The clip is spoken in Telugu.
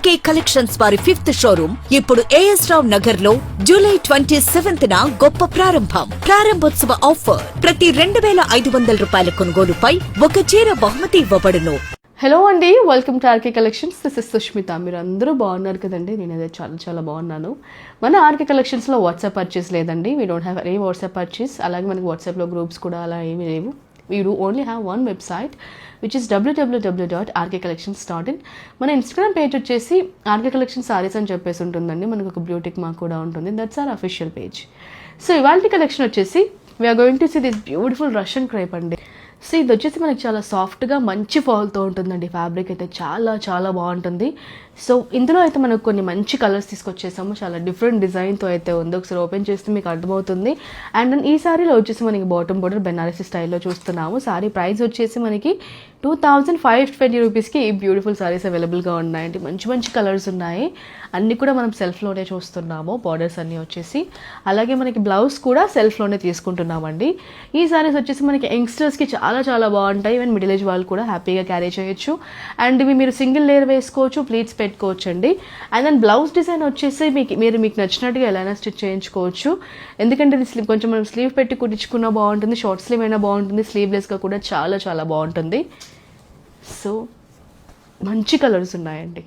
ఆర్కే కలెక్షన్స్ వారి 5th షోరూమ్ ఇప్పుడు ఏఎస్ రావ్ నగర్ లో జూలై 27th గొప్ప ప్రారంభం. ప్రారంభోత్సవ ఆఫర్ ప్రతి 2500 రూపాయల కొనుగోలుపై ఒక చీర బహుమతి ఇవ్వబడును. హలో అండి, welcome to RK Collections. This is Sushmita. మీరు అందరూ బాగున్నారు కదండి? నేనైతే చాలా చాలా బాగున్నాను. మన ఆర్కే కలెక్షన్స్లో వాట్సాప్ పర్చేస్ లేదండి. We don't have any WhatsApp purchase. అలాగే మనకి వాట్సాప్లో గ్రూప్స్ కూడా అలా ఏమీ లేవు. We do only have one website which is www.rkcollections.in. మన ఇన్స్టాగ్రామ్ పేజ్ వచ్చేసి ఆర్కే కలెక్షన్ సారీస్ అని చెప్పేసి ఉంటుందండి. మనకు ఒక బ్యూటిక్ మార్క్ కూడా ఉంటుంది. That's our official page. So ఇవాళ కలెక్షన్ వచ్చేసి we are going to see this beautiful Russian crepe అండి. సో ఇది వచ్చేసి మనకి చాలా సాఫ్ట్గా మంచి ఫాల్తో ఉంటుందండి. ఫ్యాబ్రిక్ అయితే చాలా చాలా బాగుంటుంది. సో ఇందులో అయితే మనకు కొన్ని మంచి కలర్స్ తీసుకొచ్చేసాము. చాలా డిఫరెంట్ డిజైన్తో అయితే ఉంది. ఒకసారి ఓపెన్ చేస్తే మీకు అర్థమవుతుంది. అండ్ ఈ సారీలో వచ్చేసి మనకి బాటమ్ బోర్డర్ బెనారసీ స్టైల్లో చూస్తున్నాము. సారీ ప్రైస్ వచ్చేసి మనకి 2520 రూపీస్కి ఈ బ్యూటిఫుల్ సారీస్ అవైలబుల్గా ఉన్నాయండి. మంచి మంచి కలర్స్ ఉన్నాయి. అన్నీ కూడా మనం సెల్ఫ్లోనే చూస్తున్నాము. బార్డర్స్ అన్నీ వచ్చేసి అలాగే మనకి బ్లౌజ్ కూడా సెల్ఫ్లోనే తీసుకుంటున్నామండి. ఈ సారీస్ వచ్చేసి మనకి యంగ్స్టర్స్కి చాలా చాలా బాగుంటాయి. ఈవెన్ మిడిల్ ఏజ్ వాళ్ళు కూడా హ్యాపీగా క్యారీ చేయొచ్చు. అండ్ ఇవి మీరు సింగిల్ లేయర్ వేసుకోవచ్చు, ప్లీట్స్ పెట్టుకోవచ్చు అండి. అండ్ దెన్ బ్లౌజ్ డిజైన్ వచ్చేసి మీకు నచ్చినట్టుగా ఎలా అయినా స్టిచ్ చేయించుకోవచ్చు. ఎందుకంటే ఇది కొంచెం మనం స్లీవ్ పెట్టి కుట్టించుకున్నా బాగుంటుంది, షార్ట్ స్లీవ్ అయినా బాగుంటుంది, స్లీవ్లెస్గా కూడా చాలా చాలా బాగుంటుంది. సో మంచి కలర్స్ ఉన్నాయండి.